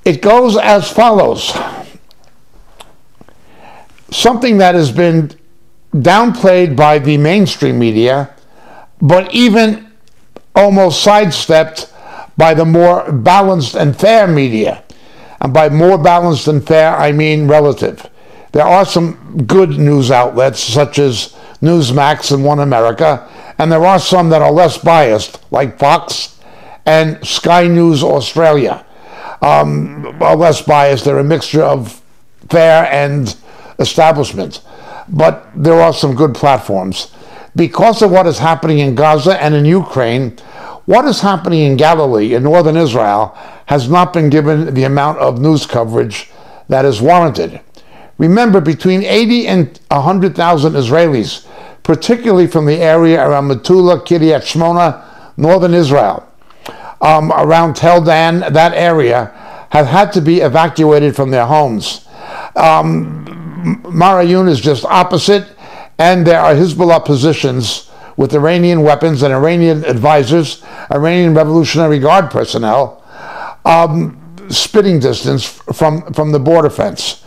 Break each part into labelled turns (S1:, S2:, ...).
S1: It goes as follows. Something that has been downplayed by the mainstream media, but even almost sidestepped by the more balanced and fair media. And by more balanced and fair, I mean relative. There are some good news outlets, such as Newsmax and One America, and there are some that are less biased, like Fox and Sky News Australia. Are less biased. They're a mixture of fair and establishment. But there are some good platforms. Because of what is happening in Gaza and in Ukraine, what is happening in Galilee, in northern Israel, has not been given the amount of news coverage that is warranted. Remember, between 80 and 100,000 Israelis, particularly from the area around Metula, Kiryat Shmona, northern Israel, around Tel Dan, that area, have had to be evacuated from their homes. Marayun is just opposite, and there are Hezbollah positions with Iranian weapons and Iranian advisors, Iranian Revolutionary Guard personnel, spitting distance from the border fence.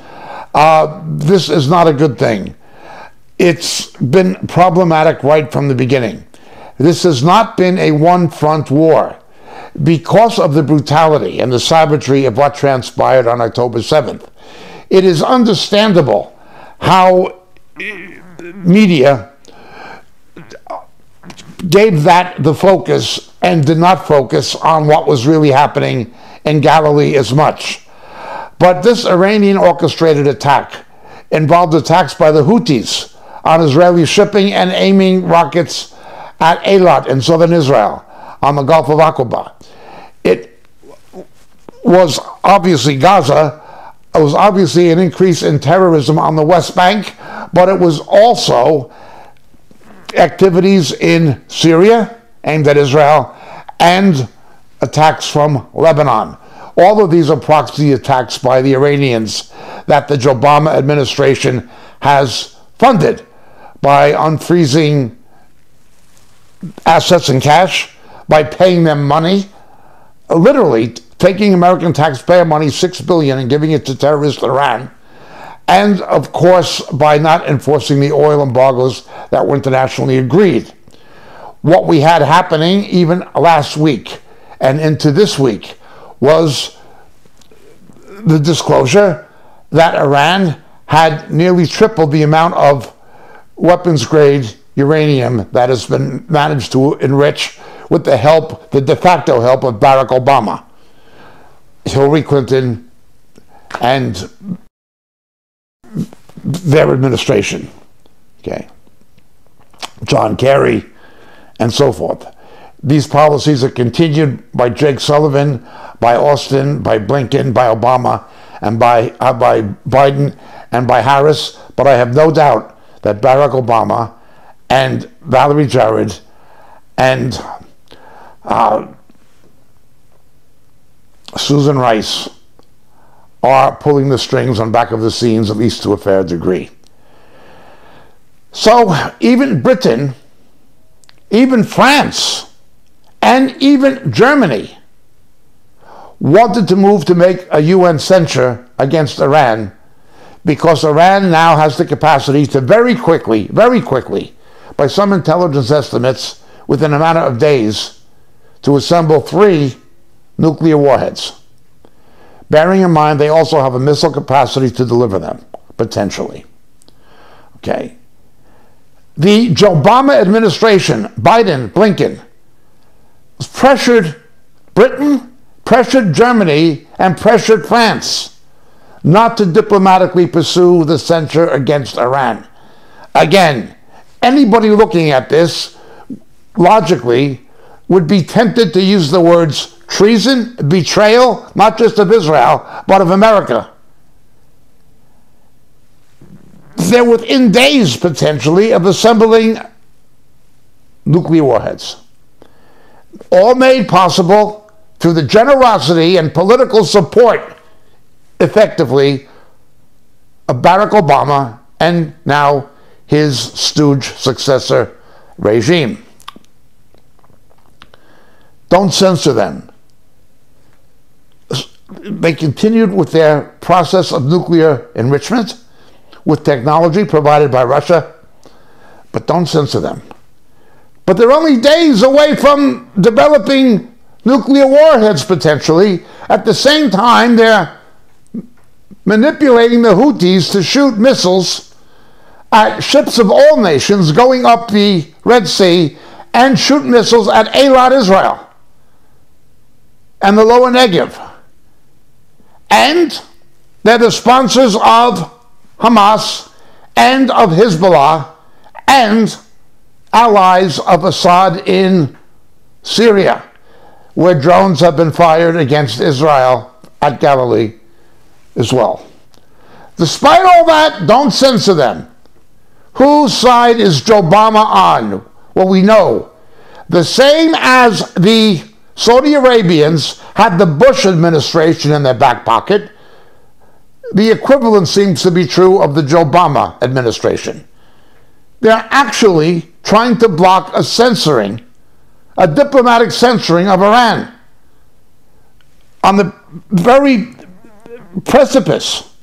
S1: This is not a good thing. It's been problematic right from the beginning. This has not been a one-front war. Because of the brutality and the savagery of what transpired on October 7th, it is understandable how media gave that the focus and did not focus on what was really happening in Galilee as much. But this Iranian orchestrated attack involved attacks by the Houthis on Israeli shipping and aiming rockets at Eilat in southern Israel on the Gulf of Aqaba. It was obviously Gaza. It was obviously an increase in terrorism on the West Bank, but it was also activities in Syria aimed at Israel and attacks from Lebanon. All of these are proxy attacks by the Iranians that the Obama administration has funded by unfreezing assets and cash, by paying them money, literally taking American taxpayer money, $6 billion, and giving it to terrorist Iran, and of course by not enforcing the oil embargoes that were internationally agreed. What we had happening even last week and into this week was the disclosure that Iran had nearly tripled the amount of weapons-grade uranium that has been managed to enrich with the help, the de facto help of Barack Obama, Hillary Clinton, and their administration, okay, John Kerry, and so forth. These policies are continued by Jake Sullivan, by Austin, by Blinken, by Obama, and by Biden, and by Harris, but I have no doubt that Barack Obama and Valerie Jarrett and Susan Rice are pulling the strings on back of the scenes, at least to a fair degree. So even Britain, even France, and even Germany wanted to move to make a UN censure against Iran, because Iran now has the capacity to very quickly, by some intelligence estimates, within a matter of days, to assemble 3 nuclear warheads. Bearing in mind they also have a missile capacity to deliver them, potentially. Okay. The Obama administration, Biden, Blinken, pressured Britain, pressured Germany, and pressured France not to diplomatically pursue the censure against Iran. Again, anybody looking at this logically would be tempted to use the words treason, betrayal, not just of Israel, but of America. They're within days, potentially, of assembling nuclear warheads. All made possible through the generosity and political support, effectively, of Barack Obama and now his stooge successor regime. Don't censor them. they continued with their process of nuclear enrichment with technology provided by Russia, but don't censor them. But they're only days away from developing nuclear warheads potentially. At the same time, they're manipulating the Houthis to shoot missiles at ships of all nations going up the Red Sea and shoot missiles at Eilat, Israel, and the Lower Negev. And they're the sponsors of Hamas and of Hezbollah and allies of Assad in Syria, where drones have been fired against Israel at Galilee as well. Despite all that, don't censor them. Whose side is Joe Obama on? Well, we know. The same as the Saudi Arabians had the Bush administration in their back pocket, the equivalent seems to be true of the Joe Obama administration. They're actually trying to block a diplomatic censoring of Iran on the very precipice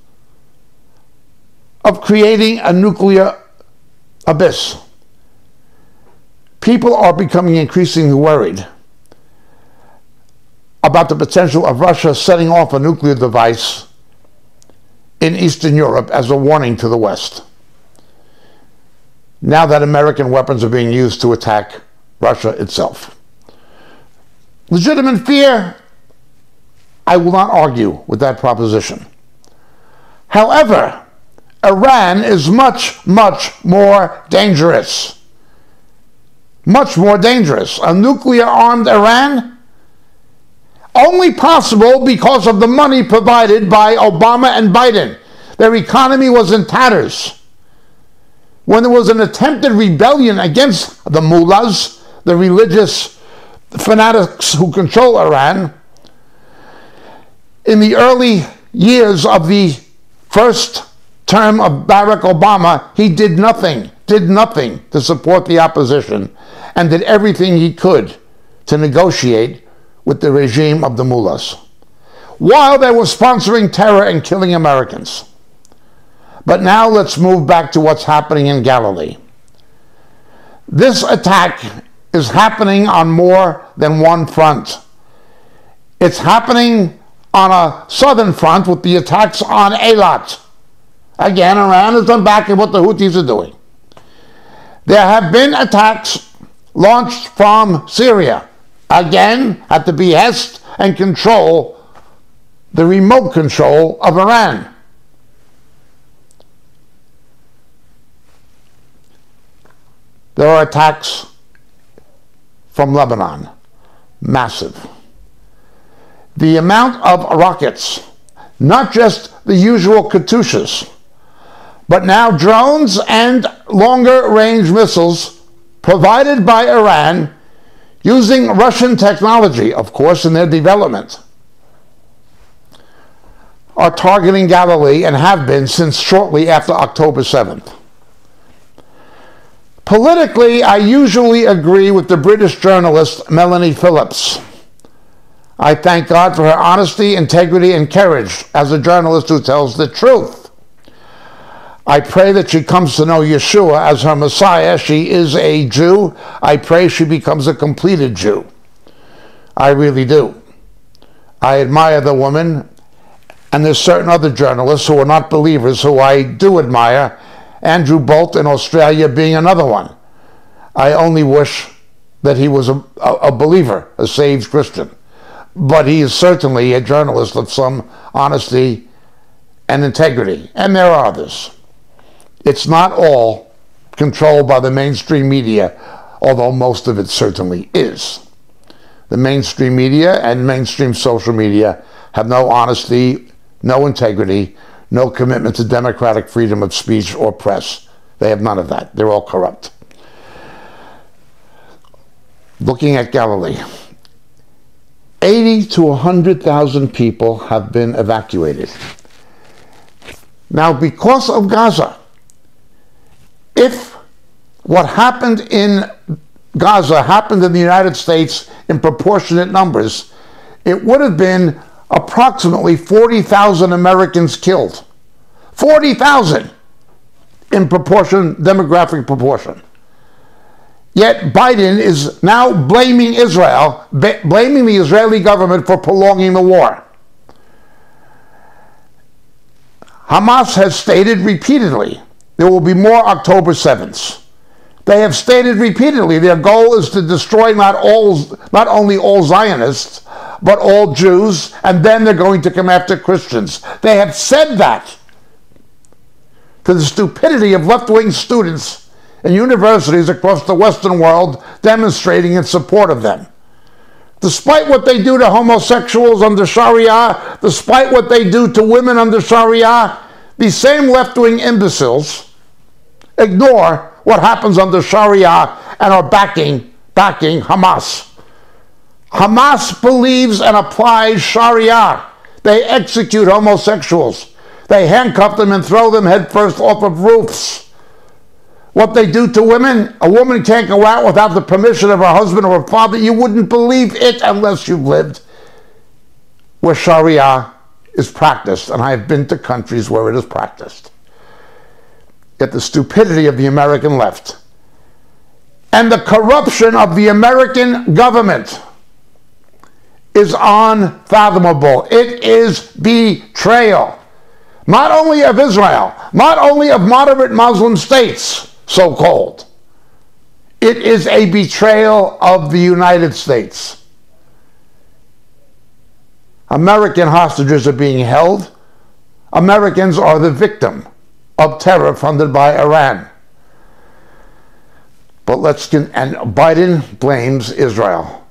S1: of creating a nuclear abyss. People are becoming increasingly worried about the potential of Russia setting off a nuclear device in Eastern Europe as a warning to the West, now that American weapons are being used to attack Russia itself. Legitimate fear, I will not argue with that proposition. However, Iran is much, much more dangerous. Much more dangerous. A nuclear-armed Iran? Only possible because of the money provided by Obama and Biden. Their economy was in tatters. When there was an attempted rebellion against the mullahs, the religious fanatics who control Iran, in the early years of the first term of Barack Obama, he did nothing to support the opposition and did everything he could to negotiate with the regime of the mullahs, while they were sponsoring terror and killing Americans. But now let's move back to what's happening in Galilee. This attack is happening on more than one front. It's happening on a southern front with the attacks on Eilat. Again, Iran is on back of what the Houthis are doing. There have been attacks launched from Syria, again at the behest and control, the remote control of Iran. There are attacks from Lebanon, massive. The amount of rockets, not just the usual Katyushas, but now drones and longer-range missiles provided by Iran using Russian technology, of course, in their development, are targeting Galilee and have been since shortly after October 7th. Politically, I usually agree with the British journalist Melanie Phillips. I thank God for her honesty, integrity, and courage as a journalist who tells the truth. I pray that she comes to know Yeshua as her Messiah. She is a Jew. I pray she becomes a completed Jew. I really do. I admire the woman, and there's certain other journalists who are not believers who I do admire, Andrew Bolt in Australia being another one. I only wish that he was a believer, a saved Christian. But he is certainly a journalist of some honesty and integrity. And there are others. It's not all controlled by the mainstream media, although most of it certainly is. The mainstream media and mainstream social media have no honesty, no integrity, no commitment to democratic freedom of speech or press. They have none of that. They're all corrupt. Looking at Galilee, 80 to 100,000 people have been evacuated. Now, because of Gaza, if what happened in Gaza happened in the United States in proportionate numbers, it would have been approximately 40,000 Americans killed. 40,000 in proportion, demographic proportion. Yet Biden is now blaming Israel, blaming the Israeli government for prolonging the war. Hamas has stated repeatedly there will be more October 7th. They have stated repeatedly their goal is to destroy not only all Zionists, but all Jews, and then they're going to come after Christians. They have said that, to the stupidity of left-wing students in universities across the Western world demonstrating in support of them. Despite what they do to homosexuals under Sharia, despite what they do to women under Sharia, these same left-wing imbeciles ignore what happens under Sharia and are backing Hamas. Hamas believes and applies Sharia. They execute homosexuals. They handcuff them and throw them headfirst off of roofs. What they do to women, a woman can't go out without the permission of her husband or her father. You wouldn't believe it unless you've lived where Sharia is practiced, and I have been to countries where it is practiced. Yet the stupidity of the American left and the corruption of the American government is unfathomable. It is betrayal. Not only of Israel, not only of moderate Muslim states, so-called. It is a betrayal of the United States. American hostages are being held. Americans are the victim of terror funded by Iran. And Biden blames Israel.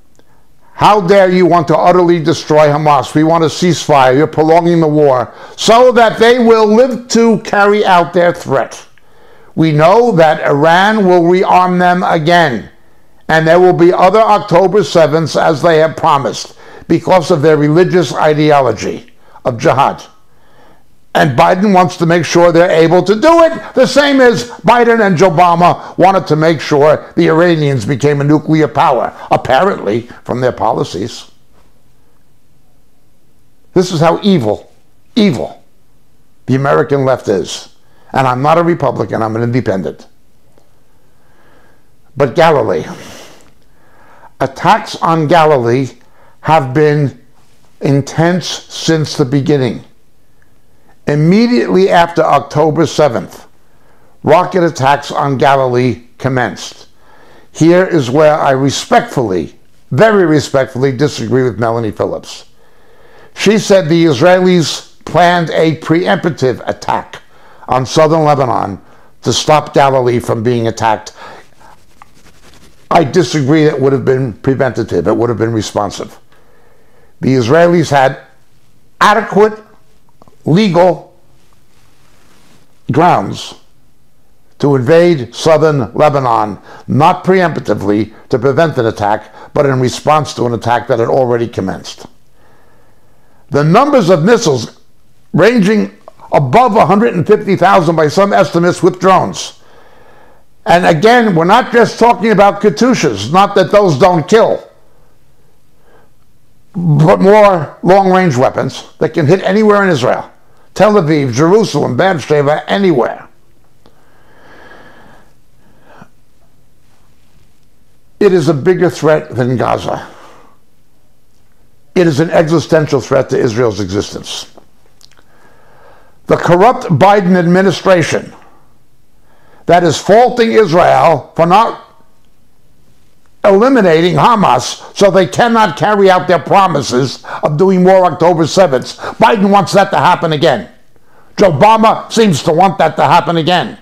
S1: How dare you want to utterly destroy Hamas? We want a ceasefire. You're prolonging the war so that they will live to carry out their threat. We know that Iran will rearm them again, and there will be other October 7th as they have promised because of their religious ideology of jihad. And Biden wants to make sure they're able to do it, the same as Biden and Obama wanted to make sure the Iranians became a nuclear power, apparently from their policies. This is how evil the American left is. And I'm not a Republican, I'm an independent. But Galilee. Attacks on Galilee have been intense since the beginning. Immediately after October 7th, rocket attacks on Galilee commenced. Here is where I respectfully, very respectfully disagree with Melanie Phillips. She said the Israelis planned a preemptive attack on southern Lebanon to stop Galilee from being attacked. I disagree. It would have been preventative. It would have been responsive. The Israelis had adequate legal grounds to invade southern Lebanon, not preemptively to prevent an attack, but in response to an attack that had already commenced. The numbers of missiles ranging above 150,000 by some estimates with drones. And again, we're not just talking about Katyushas, not that those don't kill, but more long-range weapons that can hit anywhere in Israel. Tel Aviv, Jerusalem, Beersheba, anywhere. It is a bigger threat than Gaza. It is an existential threat to Israel's existence. The corrupt Biden administration that is faulting Israel for not eliminating Hamas so they cannot carry out their promises of doing more October 7th. Biden wants that to happen again. Joe Obama seems to want that to happen again.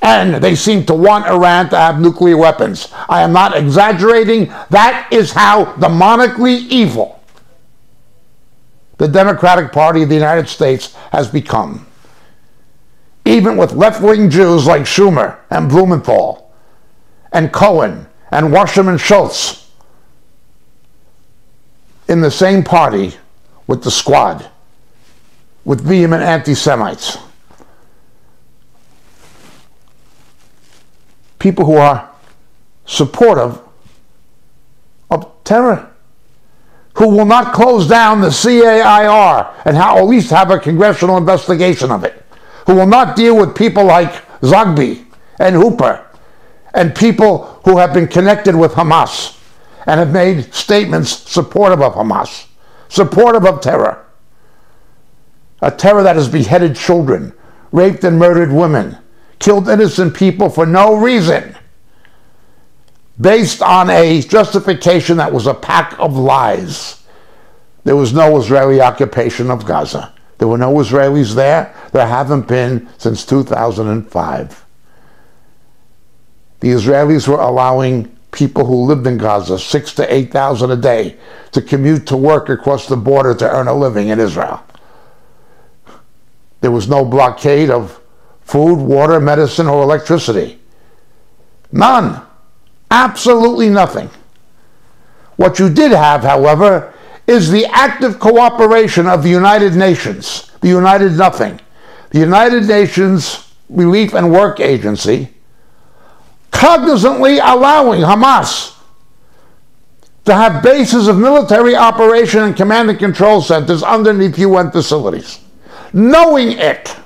S1: And they seem to want Iran to have nuclear weapons. I am not exaggerating. That is how demonically evil the Democratic Party of the United States has become. Even with left-wing Jews like Schumer and Blumenthal and Cohen and Wasserman Schultz in the same party with the squad, with vehement anti-Semites. People who are supportive of terror, who will not close down the CAIR and at least have a congressional investigation of it, who will not deal with people like Zogby and Hooper and people who have been connected with Hamas and have made statements supportive of Hamas, supportive of terror. A terror that has beheaded children, raped and murdered women, killed innocent people for no reason, based on a justification that was a pack of lies. There was no Israeli occupation of Gaza. There were no Israelis there. There haven't been since 2005. The Israelis were allowing people who lived in Gaza, 6,000 to 8,000 a day, to commute to work across the border to earn a living in Israel. There was no blockade of food, water, medicine, or electricity. None. Absolutely nothing. What you did have, however, is the active cooperation of the United Nations, the United Nothing, the United Nations Relief and Work Agency, cognizantly allowing Hamas to have bases of military operation and command and control centers underneath UN facilities. Knowing it,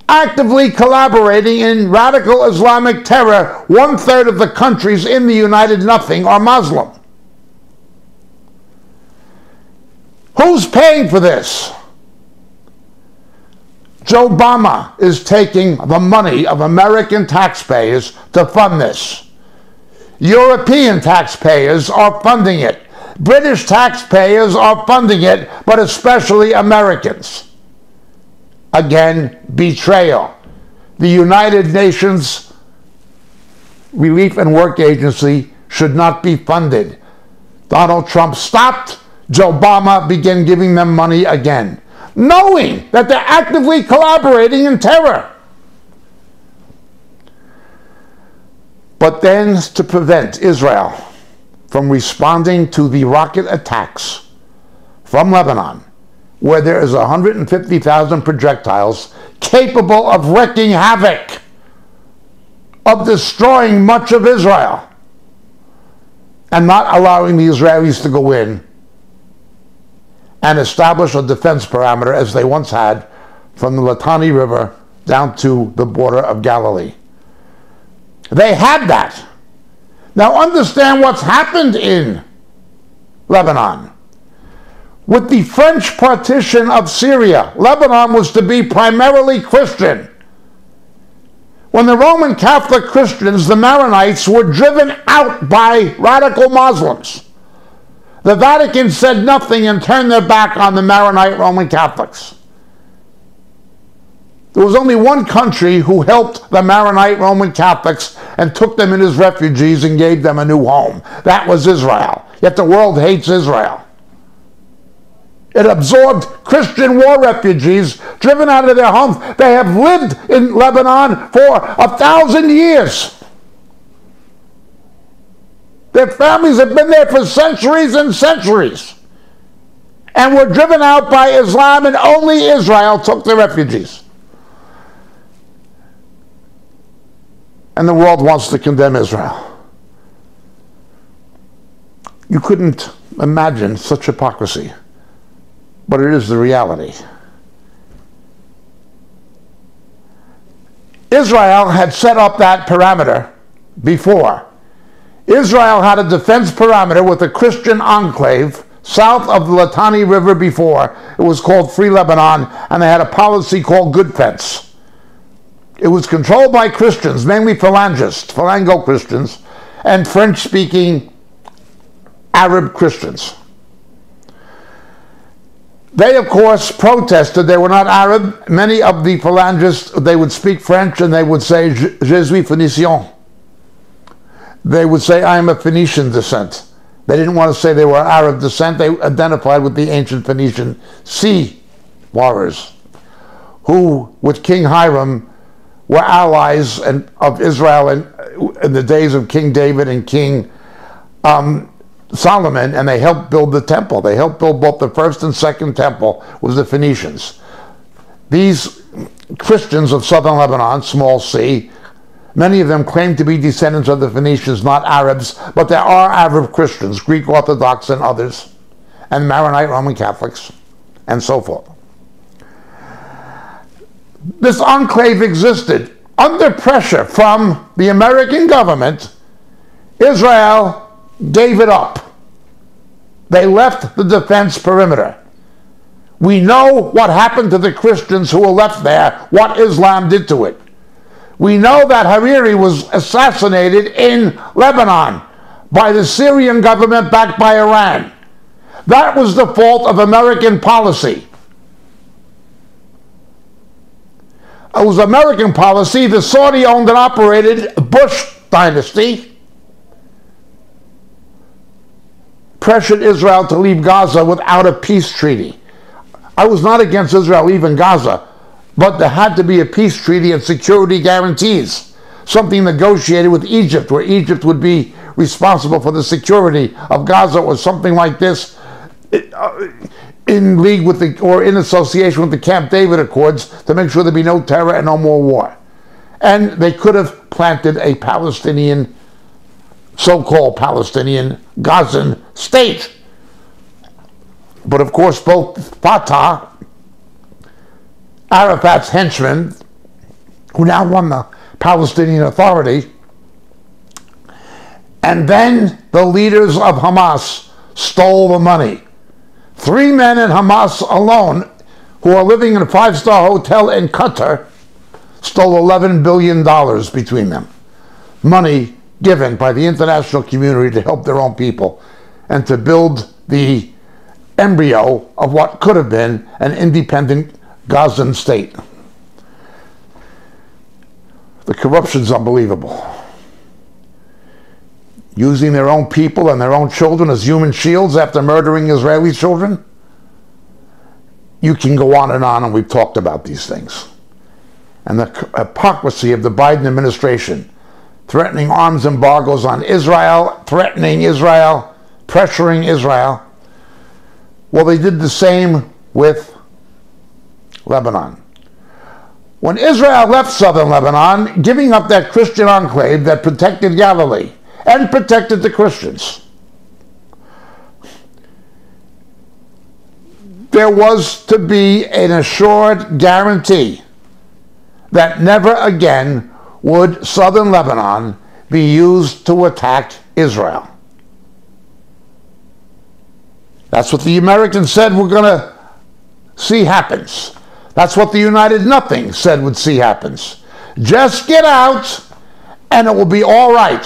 S1: actively collaborating in radical Islamic terror. 1/3 of the countries in the United Nothing are Muslim. Who's paying for this? Joe Obama is taking the money of American taxpayers to fund this. European taxpayers are funding it. British taxpayers are funding it, but especially Americans. Again, betrayal. The United Nations Relief and Work Agency should not be funded. Donald Trump stopped. Joe Obama began giving them money again, knowing that they're actively collaborating in terror. But then, to prevent Israel from responding to the rocket attacks from Lebanon, where there is 150,000 projectiles capable of wreaking havoc, of destroying much of Israel, and not allowing the Israelis to go in and establish a defense parameter as they once had from the Litani River down to the border of Galilee. They had that. Now understand what's happened in Lebanon. With the French partition of Syria, Lebanon was to be primarily Christian. When the Roman Catholic Christians, the Maronites, were driven out by radical Muslims, the Vatican said nothing and turned their back on the Maronite Roman Catholics. There was only one country who helped the Maronite Roman Catholics and took them in as refugees and gave them a new home. That was Israel. Yet the world hates Israel. It absorbed Christian war refugees driven out of their homes. They have lived in Lebanon for 1,000 years. Their families have been there for centuries and centuries, and were driven out by Islam, and only Israel took the refugees. And the world wants to condemn Israel. You couldn't imagine such hypocrisy, but it is the reality. Israel had set up that parameter before. Israel had a defense parameter with a Christian enclave south of the Litani River before. It was called Free Lebanon, and they had a policy called Good Fence. It was controlled by Christians, mainly Phalango Christians, and French-speaking Arab Christians. They, of course, protested. They were not Arab. Many of the Phalangists, they would speak French, and they would say, Je suis Phénicien. They would say, I am of Phoenician descent. They didn't want to say they were Arab descent. They identified with the ancient Phoenician sea warriors, who, with King Hiram, were allies of Israel in the days of King David and King Solomon, and they helped build the temple. They helped build both the first and second temple with the Phoenicians. These Christians of southern Lebanon, small c, Many of them claim to be descendants of the Phoenicians, not Arabs, but there are Arab Christians, Greek Orthodox and others, and Maronite Roman Catholics, and so forth. This enclave existed under pressure from the American government. Israel gave it up. They left the defense perimeter. We know what happened to the Christians who were left there, what Islam did to it. We know that Hariri was assassinated in Lebanon by the Syrian government backed by Iran. That was the fault of American policy. It was American policy. The Saudi-owned and operated Bush dynasty pressured Israel to leave Gaza without a peace treaty. I was not against Israel leaving Gaza, but there had to be a peace treaty and security guarantees, something negotiated with Egypt, where Egypt would be responsible for the security of Gaza, or something like this, in league with the, or in association with the Camp David Accords, to make sure there'd be no terror and no more war. And they could have planted a Palestinian, so-called Palestinian Gazan state. But of course, both Fatah, Arafat's henchmen, who now run the Palestinian Authority, and then the leaders of Hamas stole the money. 3 men in Hamas alone, who are living in a 5-star hotel in Qatar, stole $11 billion between them. Money given by the international community to help their own people and to build the embryo of what could have been an independent Gazan state. The corruption's unbelievable. Using their own people and their own children as human shields after murdering Israeli children. You can go on, and we've talked about these things. And the hypocrisy of the Biden administration, threatening arms embargoes on Israel, threatening Israel, pressuring Israel. Well, they did the same with Lebanon. When Israel left southern Lebanon, giving up that Christian enclave that protected Galilee and protected the Christians, there was to be an assured guarantee that never again would southern Lebanon be used to attack Israel. That's what the Americans said we're going to see happens. That's what the United Nothing said would see happens. Just get out and it will be all right.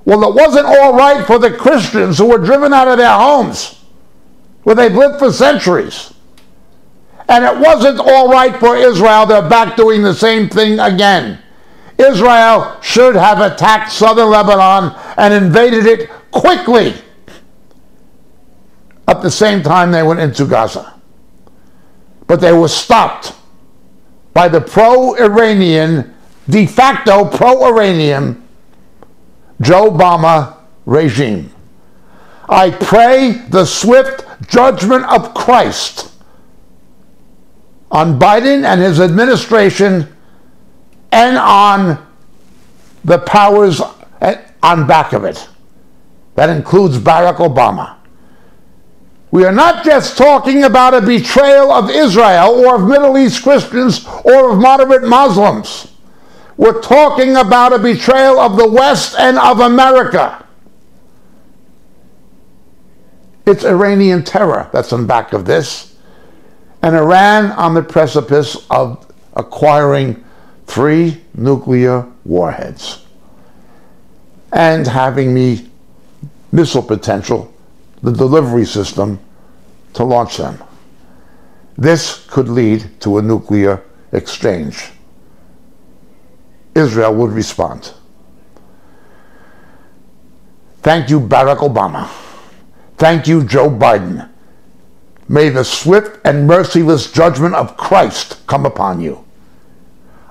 S1: Well, it wasn't all right for the Christians who were driven out of their homes, where they've lived for centuries. And it wasn't all right for Israel. They're back doing the same thing again. Israel should have attacked southern Lebanon and invaded it quickly at the same time they went into Gaza. But they were stopped by the pro-Iranian, de facto pro-Iranian Joe Obama regime. I pray the swift judgment of Christ on Biden and his administration and on the powers on back of it. That includes Barack Obama. We are not just talking about a betrayal of Israel or of Middle East Christians or of moderate Muslims. We're talking about a betrayal of the West and of America. It's Iranian terror that's on back of this. And Iran on the precipice of acquiring 3 nuclear warheads and having the missile potential, the delivery system, to launch them. This could lead to a nuclear exchange. Israel would respond. Thank you, Barack Obama. Thank you, Joe Biden. May the swift and merciless judgment of Christ come upon you.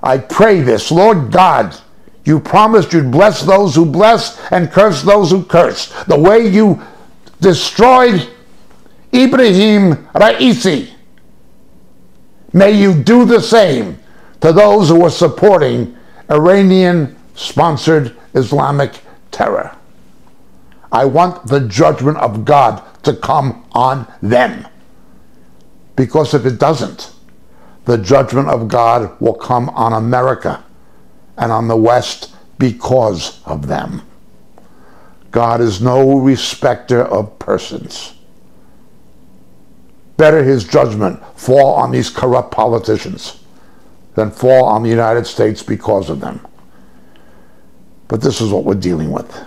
S1: I pray this, Lord God, you promised you'd bless those who bless and curse those who curse. The way you destroyed Ibrahim Raisi, may you do the same to those who are supporting Iranian-sponsored Islamic terror. I want the judgment of God to come on them. Because if it doesn't, the judgment of God will come on America and on the West because of them. God is no respecter of persons. Better his judgment fall on these corrupt politicians than fall on the United States because of them. But this is what we're dealing with.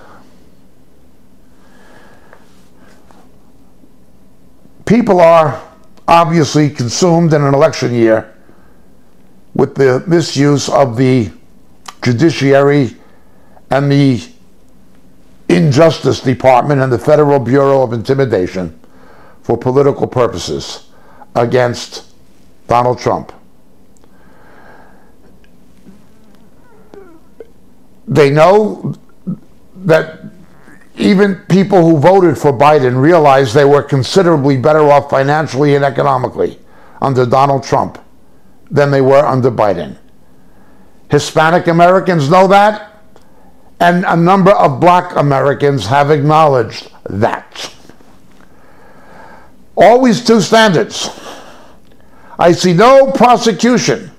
S1: People are obviously consumed in an election year with the misuse of the judiciary and the Injustice Department and the Federal Bureau of Intimidation for political purposes against Donald Trump. They know that even people who voted for Biden realized they were considerably better off financially and economically under Donald Trump than they were under Biden. Hispanic Americans know that, and a number of black Americans have acknowledged that. Always two standards. I see no prosecution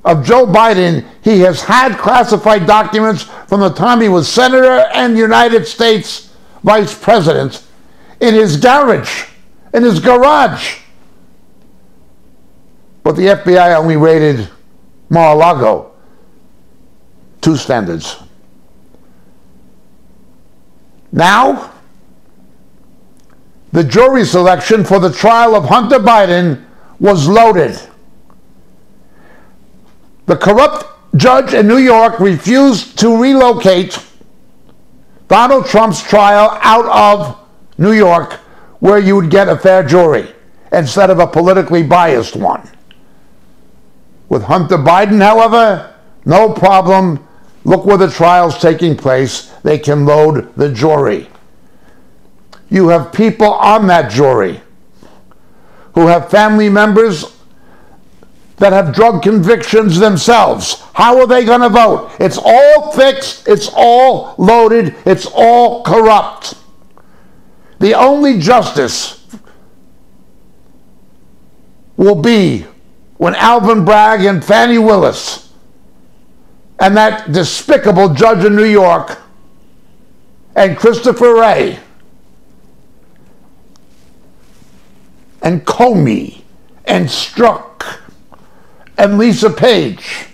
S1: of Joe Biden. He has had classified documents from the time he was senator and United States vice president in his garage, in his garage. But the FBI only raided Mar-a-Lago. Two standards. Now, the jury selection for the trial of Hunter Biden was loaded. The corrupt judge in New York refused to relocate Donald Trump's trial out of New York, where you would get a fair jury instead of a politically biased one. With Hunter Biden, however, no problem. Look where the trial's taking place. They can load the jury. You have people on that jury who have family members that have drug convictions themselves. How are they going to vote? It's all fixed. It's all loaded. It's all corrupt. The only justice will be when Alvin Bragg and Fannie Willis and that despicable judge in New York and Christopher Wray and Comey and Strzok and Lisa Page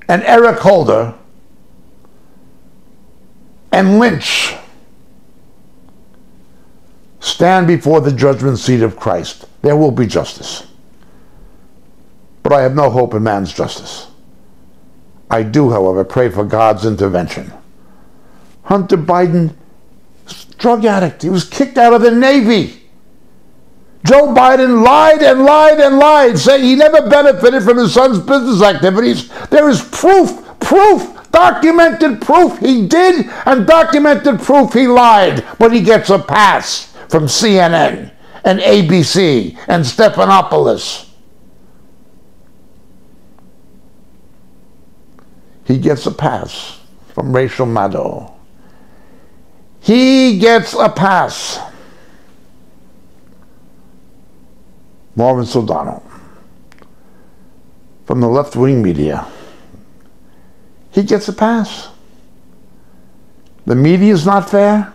S1: and Eric Holder and Lynch stand before the judgment seat of Christ. There will be justice. But I have no hope in man's justice. I do, however, pray for God's intervention. Hunter Biden, drug addict. He was kicked out of the Navy. Joe Biden lied and lied and lied, saying he never benefited from his son's business activities. There is proof, documented proof he did, and documented proof he lied. But he gets a pass from CNN and ABC and Stephanopoulos. He gets a pass from Rachel Maddow. He gets a pass. Lawrence O'Donnell from the left-wing media. He gets a pass. The media is not fair.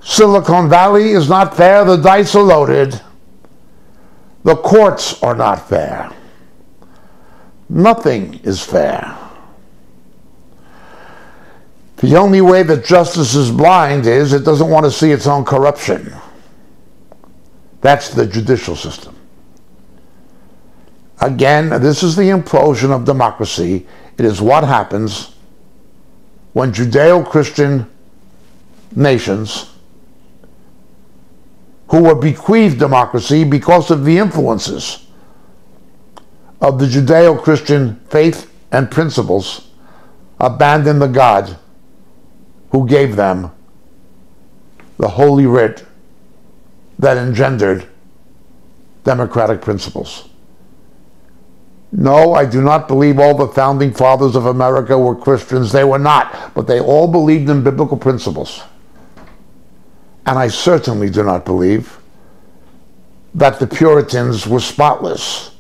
S1: Silicon Valley is not fair. The dice are loaded. The courts are not fair. Nothing is fair. The only way that justice is blind is it doesn't want to see its own corruption. That's the judicial system. Again, this is the implosion of democracy. It is what happens when Judeo-Christian nations who were bequeathed democracy because of the influences of the Judeo-Christian faith and principles abandon the God who gave them the Holy Writ that engendered democratic principles. No, I do not believe all the founding fathers of America were Christians. They were not, but they all believed in biblical principles. And I certainly do not believe that the Puritans were spotless,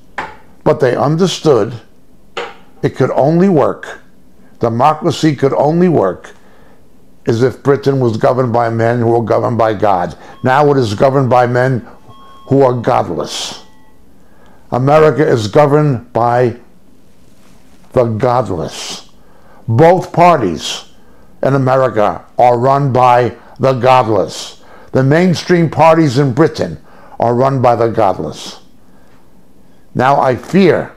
S1: but they understood it could only work, democracy could only work, as if Britain was governed by men who were governed by God. Now it is governed by men who are godless. America is governed by the godless. Both parties in America are run by the godless. The mainstream parties in Britain are run by the godless. Now I fear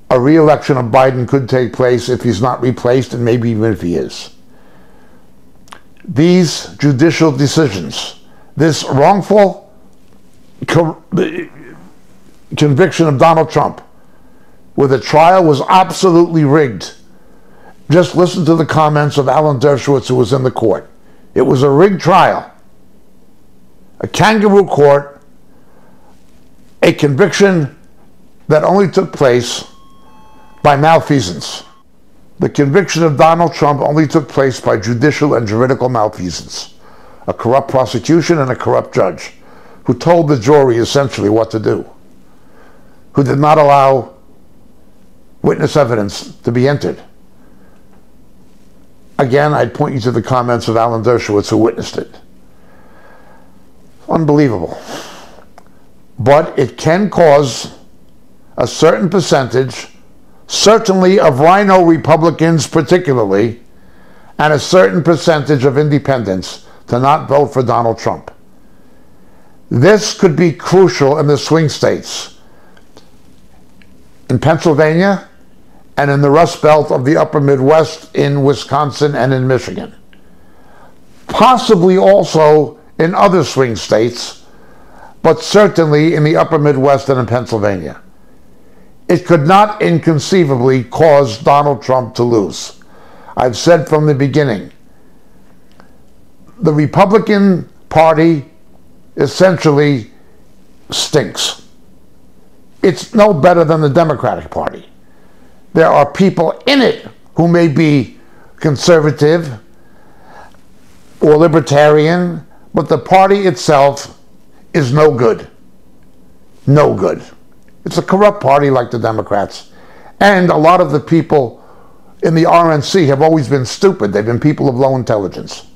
S1: a re-election of Biden could take place if he's not replaced, and maybe even if he is. These judicial decisions, this wrongful conviction of Donald Trump, where the trial was absolutely rigged. Just listen to the comments of Alan Dershowitz, who was in the court. It was a rigged trial, a kangaroo court, a conviction that only took place by malfeasance. The conviction of Donald Trump only took place by judicial and juridical malfeasance. A corrupt prosecution and a corrupt judge who told the jury essentially what to do, who did not allow witness evidence to be entered. Again, I'd point you to the comments of Alan Dershowitz, who witnessed it. Unbelievable. But it can cause a certain percentage, certainly of rhino Republicans particularly, and a certain percentage of independents to not vote for Donald Trump. This could be crucial in the swing states, in Pennsylvania and in the Rust Belt of the upper Midwest, in Wisconsin and in Michigan. Possibly also in other swing states, but certainly in the upper Midwest and in Pennsylvania. It could not inconceivably cause Donald Trump to lose. I've said from the beginning, the Republican Party essentially stinks. It's no better than the Democratic Party. There are people in it who may be conservative or libertarian, but the party itself is no good. No good. It's a corrupt party like the Democrats. And a lot of the people in the RNC have always been stupid. They've been people of low intelligence.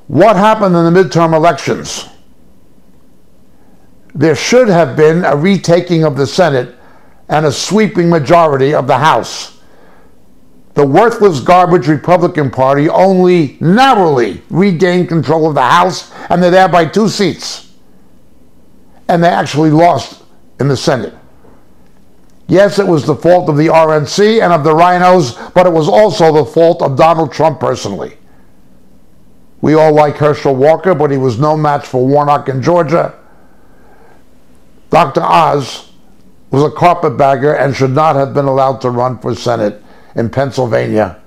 S1: What happened in the midterm elections? There should have been a retaking of the Senate and a sweeping majority of the House. The worthless garbage Republican Party only narrowly regained control of the House, and they're there by 2 seats. And they actually lost in the Senate. Yes, it was the fault of the RNC and of the rhinos, but it was also the fault of Donald Trump personally. We all like Herschel Walker, but he was no match for Warnock in Georgia. Dr. Oz was a carpetbagger and should not have been allowed to run for Senate in Pennsylvania.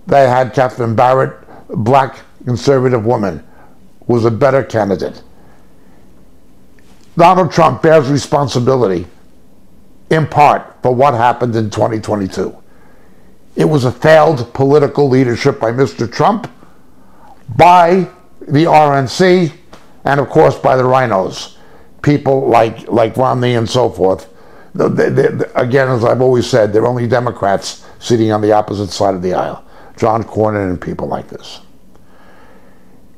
S1: They had Catherine Barrett, a black conservative woman, who was a better candidate. Donald Trump bears responsibility, in part, for what happened in 2022. It was a failed political leadership by Mr. Trump, by the RNC, and of course by the rhinos, people like Romney and so forth. Again, as I've always said, they're only Democrats sitting on the opposite side of the aisle. John Cornyn and people like this.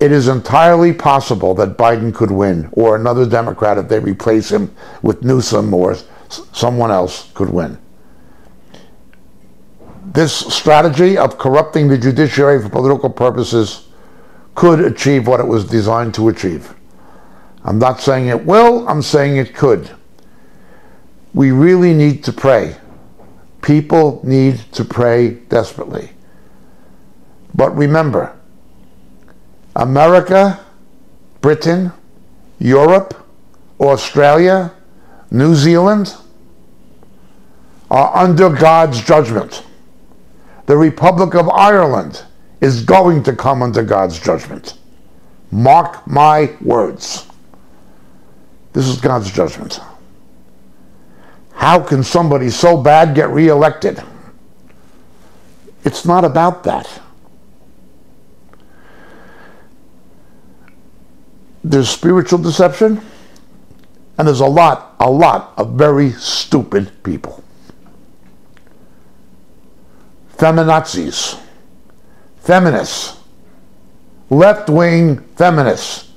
S1: It is entirely possible that Biden could win, or another Democrat, if they replace him with Newsom or someone else, could win. This strategy of corrupting the judiciary for political purposes could achieve what it was designed to achieve. I'm not saying it will, I'm saying it could. We really need to pray. People need to pray desperately. But remember, America, Britain, Europe, Australia, New Zealand are under God's judgment. The Republic of Ireland is going to come under God's judgment. Mark my words. This is God's judgment. how can somebody so bad get reelected? It's not about that. There's spiritual deception, and there's a lot of very stupid people. Feminazis, feminists, left-wing feminists.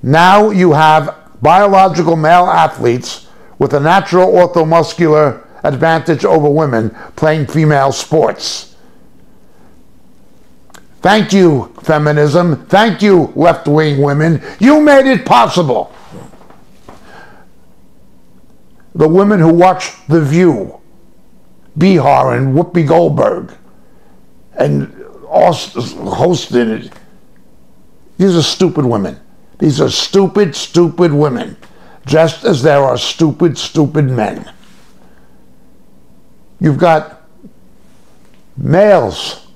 S1: Now you have biological male athletes with a natural orthomuscular advantage over women playing female sports. Thank you, feminism. Thank you, left-wing women. You made it possible. The women who watch The View, Bihar and Whoopi Goldberg, and hosted it. These are stupid women. These are stupid, stupid women, just as there are stupid, stupid men. You've got males,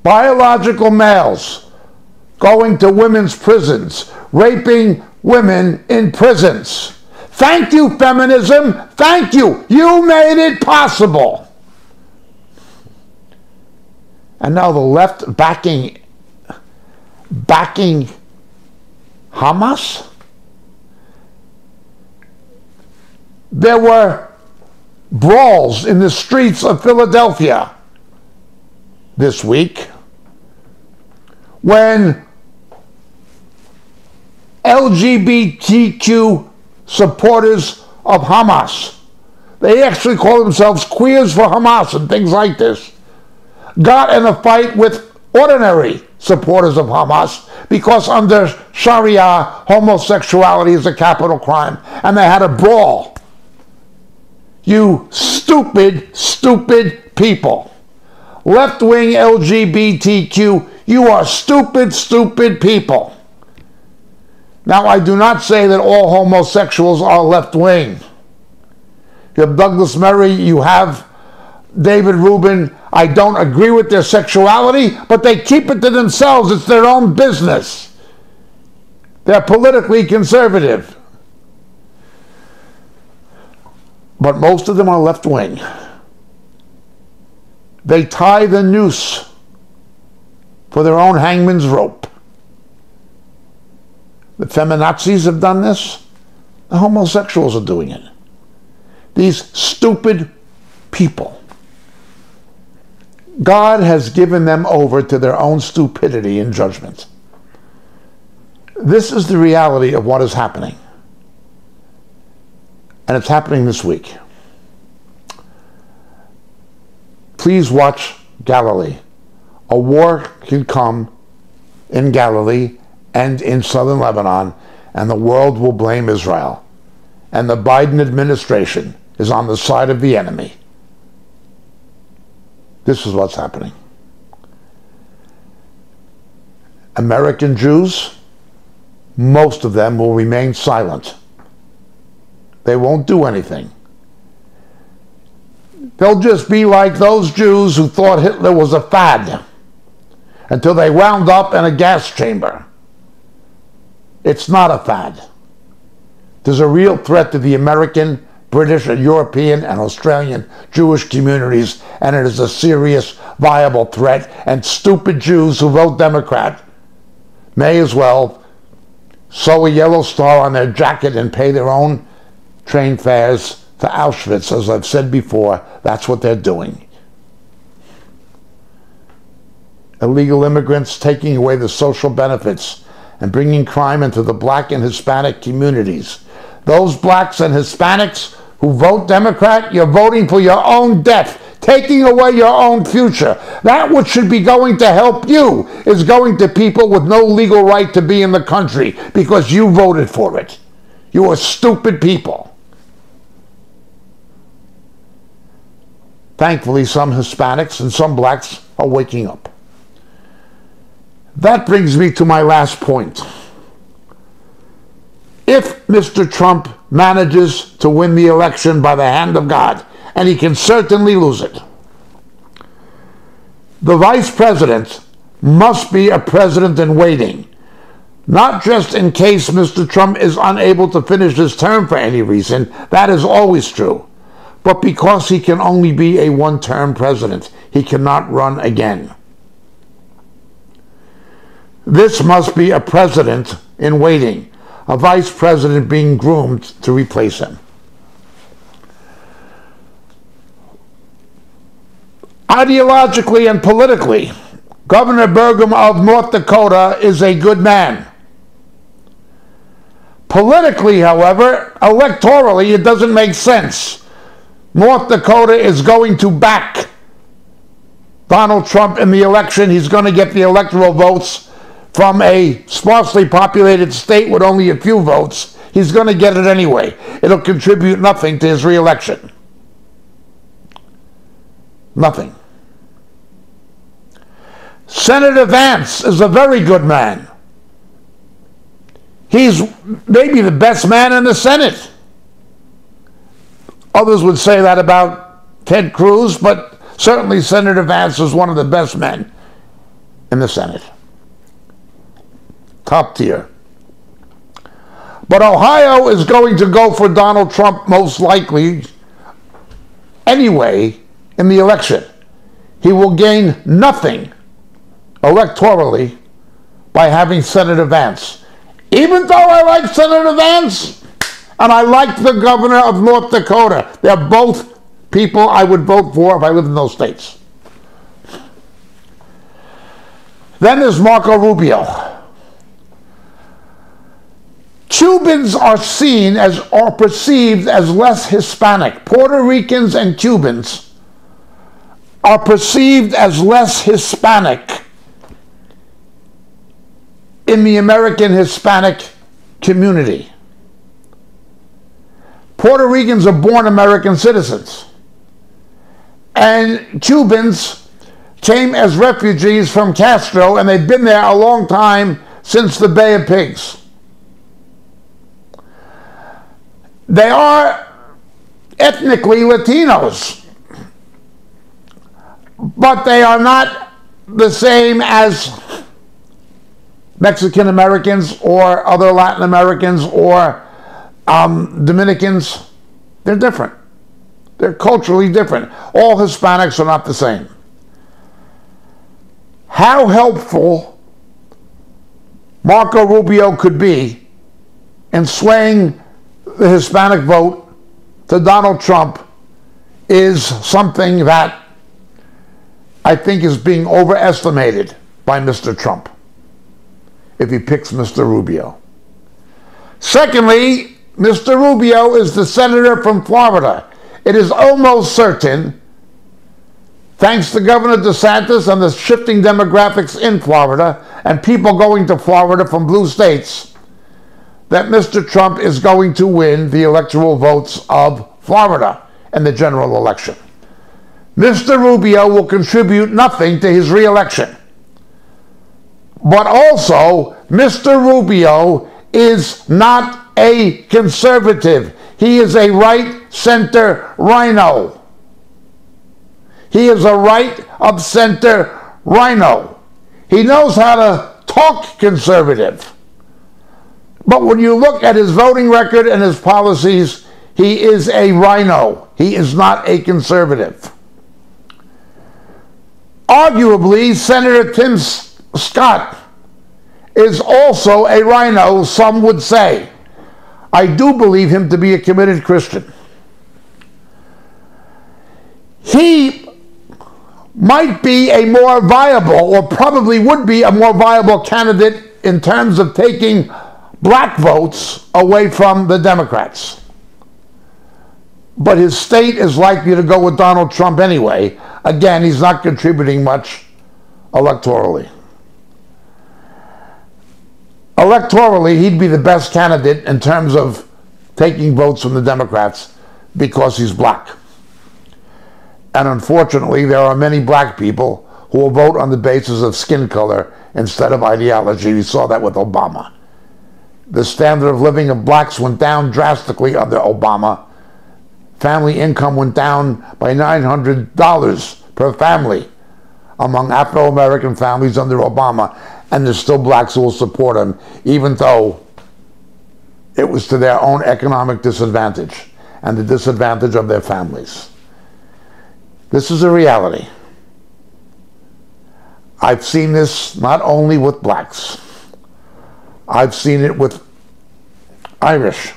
S1: biological males, going to women's prisons, raping women in prisons. Thank you, feminism. Thank you. You made it possible. And now the left backing Hamas? There were brawls in the streets of Philadelphia this week when LGBTQ supporters of Hamas, they actually call themselves queers for Hamas and things like this, got in a fight with ordinary supporters of Hamas because under Sharia, homosexuality is a capital crime, and they had a brawl. You stupid, stupid people. Left-wing LGBTQ, you are stupid, stupid people. Now, I do not say that all homosexuals are left-wing. You have Douglas Murray, you have David Rubin. I don't agree with their sexuality, but they keep it to themselves. It's their own business. They're politically conservative. But most of them are left-wing. They tie the noose for their own hangman's rope. The feminazis have done this. The homosexuals are doing it. These stupid people. God has given them over to their own stupidity and judgment. This is the reality of what is happening. And it's happening this week. Please watch Galilee. A war can come in Galilee and in southern Lebanon, and the world will blame Israel. And the Biden administration is on the side of the enemy. This is what's happening. American Jews, most of them will remain silent. They won't do anything. They'll just be like those Jews who thought Hitler was a fad until they wound up in a gas chamber. It's not a fad. There's a real threat to the American, British, and European, and Australian Jewish communities, and it is a serious, viable threat, and stupid Jews who vote Democrat may as well sew a yellow star on their jacket and pay their own train fares to Auschwitz. As I've said before, that's what they're doing. Illegal immigrants taking away the social benefits and bringing crime into the black and Hispanic communities. Those blacks and Hispanics who vote Democrat, you're voting for your own death, taking away your own future. That which should be going to help you is going to people with no legal right to be in the country because you voted for it. You are stupid people. Thankfully, some Hispanics and some blacks are waking up. That brings me to my last point. If Mr. Trump manages to win the election by the hand of God, and he can certainly lose it, the vice president must be a president in waiting Not just in case Mr. Trump is unable to finish his term for any reason, that is always true, but because he can only be a one-term president. He cannot run again. This must be a president in waiting, a vice president being groomed to replace him. Ideologically and politically, Governor Burgum of North Dakota is a good man. Politically, however, electorally, it doesn't make sense. North Dakota is going to back Donald Trump in the election. He's going to get the electoral votes from a sparsely populated state with only a few votes. He's going to get it anyway. It'll contribute nothing to his reelection. Nothing. Senator Vance is a very good man. He's maybe the best man in the Senate. Others would say that about Ted Cruz, but certainly Senator Vance is one of the best men in the Senate. Top tier. But Ohio is going to go for Donald Trump most likely anyway in the election. He will gain nothing electorally by having Senator Vance. Even though I like Senator Vance and I like the governor of North Dakota, they're both people I would vote for if I lived in those states. Then there's Marco Rubio. Cubans are seen as or perceived as less Hispanic. Puerto Ricans and Cubans are perceived as less Hispanic in the American Hispanic community. Puerto Ricans are born American citizens, and Cubans came as refugees from Castro, and they've been there a long time, since the Bay of Pigs. They are ethnically Latinos, but they are not the same as Mexican Americans or other Latin Americans or Dominicans. They're different. They're culturally different. All Hispanics are not the same. How helpful Marco Rubio could be in swaying the Hispanic vote to Donald Trump is something that I think is being overestimated by Mr. Trump if he picks Mr. Rubio. Secondly, Mr. Rubio is the senator from Florida. It is almost certain, thanks to Governor DeSantis and the shifting demographics in Florida and people going to Florida from blue states, that Mr. Trump is going to win the electoral votes of Florida in the general election. Mr. Rubio will contribute nothing to his reelection. But also, Mr. Rubio is not a conservative. He is a right-center rhino. He is a right-of-center rhino. He knows how to talk conservative. But when you look at his voting record and his policies, he is a rhino. He is not a conservative. Arguably, Senator Tim Scott is also a rhino, some would say. I do believe him to be a committed Christian. He might be a more viable, or probably would be a more viable candidate in terms of taking black votes away from the Democrats. But his state is likely to go with Donald Trump anyway. Again, he's not contributing much electorally. Electorally, he'd be the best candidate in terms of taking votes from the Democrats because he's black. And unfortunately, there are many black people who will vote on the basis of skin color instead of ideology. We saw that with Obama. The standard of living of blacks went down drastically under Obama. Family income went down by $900 per family among Afro-American families under Obama. and there's still blacks who will support him, even though it was to their own economic disadvantage and the disadvantage of their families. This is a reality. I've seen this not only with blacks. I've seen it with Irish.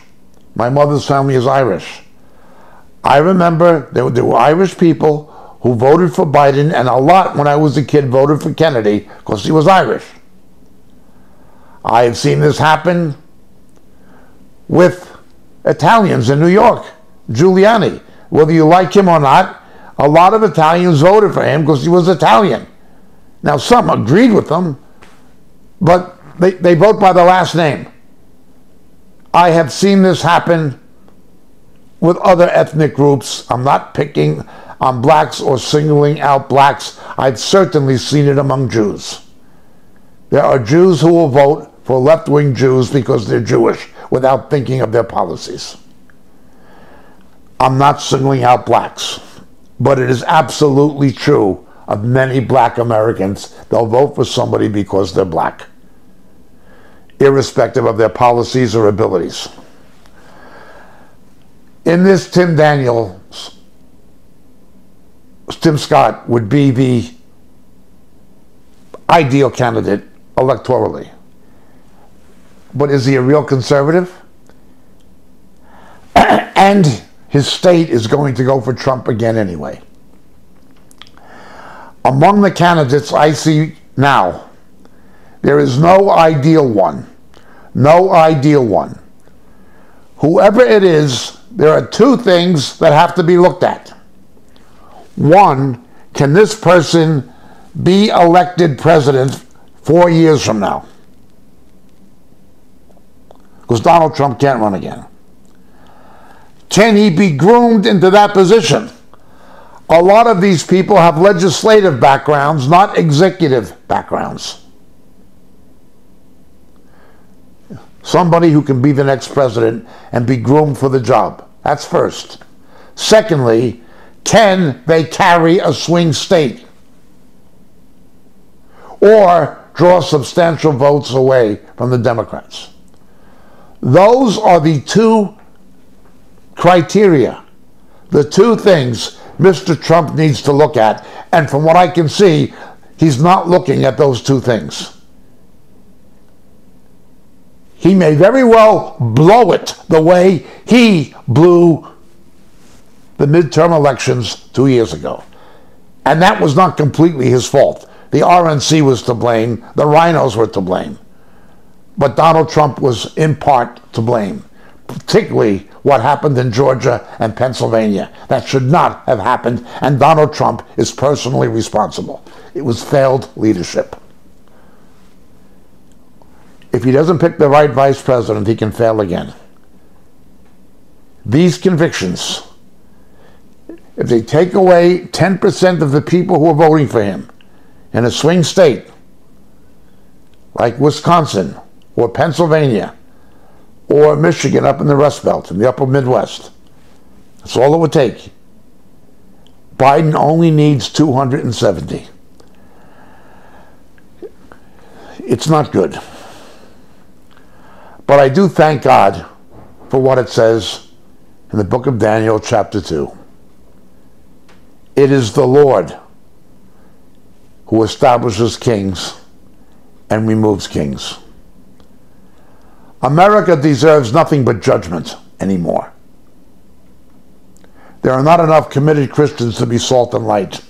S1: My mother's family is Irish. I remember there were Irish people who voted for Biden, and a lot, when I was a kid, voted for Kennedy because he was Irish. I have seen this happen with Italians in New York. Giuliani, whether you like him or not, a lot of Italians voted for him because he was Italian. Now, some agreed with him, but they vote by the last name. I have seen this happen with other ethnic groups. I'm not picking on blacks or singling out blacks. I've certainly seen it among Jews. There are Jews who will vote for left-wing Jews because they're Jewish without thinking of their policies. I'm not singling out blacks, but it is absolutely true of many black Americans. They'll vote for somebody because they're black, irrespective of their policies or abilities. In this, Tim Scott would be the ideal candidate electorally. But is he a real conservative? And his state is going to go for Trump again anyway. Among the candidates I see now, there is no ideal one. No ideal one. Whoever it is, there are two things that have to be looked at. One, can this person be elected president 4 years from now? Because Donald Trump can't run again. Can he be groomed into that position? A lot of these people have legislative backgrounds, not executive backgrounds. Somebody who can be the next president and be groomed for the job. That's first. Secondly, can they carry a swing state or draw substantial votes away from the Democrats? Those are the two criteria, the two things Mr. Trump needs to look at. And from what I can see, he's not looking at those two things. He may very well blow it the way he blew the midterm elections 2 years ago. And that was not completely his fault. The RNC was to blame. The rhinos were to blame. But Donald Trump was in part to blame, particularly what happened in Georgia and Pennsylvania. That should not have happened, and Donald Trump is personally responsible. It was failed leadership. If he doesn't pick the right vice president, he can fail again. These convictions, if they take away 10% of the people who are voting for him in a swing state like Wisconsin or Pennsylvania or Michigan up in the Rust Belt, in the upper Midwest, that's all it would take. Biden only needs 270. It's not good. But I do thank God for what it says in the book of Daniel, chapter 2. It is the Lord who establishes kings and removes kings. America deserves nothing but judgment anymore. There are not enough committed Christians to be salt and light.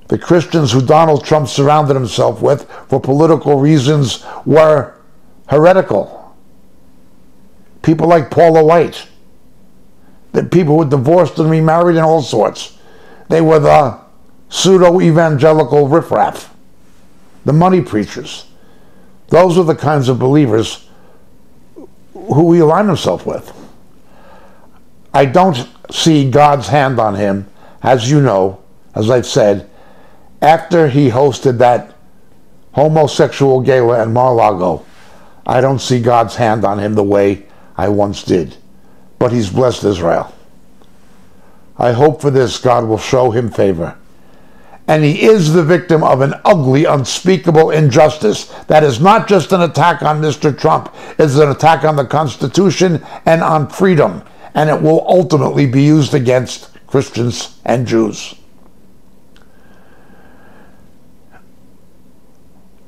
S1: The Christians who Donald Trump surrounded himself with for political reasons were heretical. People like Paula White, the people who were divorced and remarried and all sorts. They were the pseudo-evangelical riffraff, the money preachers. Those are the kinds of believers who he aligned himself with. I don't see God's hand on him, as you know, as I've said, after he hosted that homosexual gala in Mar-a-Lago. I don't see God's hand on him the way I once did. But he's blessed Israel. I hope for this God will show him favor And he is the victim of an ugly, unspeakable injustice. That is not just an attack on Mr. Trump. It's an attack on the Constitution and on freedom. And it will ultimately be used against Christians and Jews.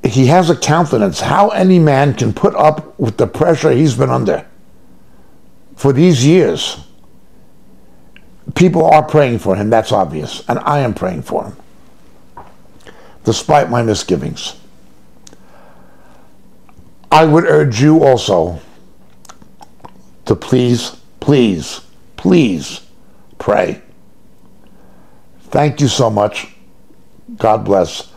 S1: He has a countenance. How any man can put up with the pressure he's been under for these years. People are praying for him, that's obvious. And I am praying for him, despite my misgivings. I would urge you also to please, please, please pray. Thank you so much. God bless.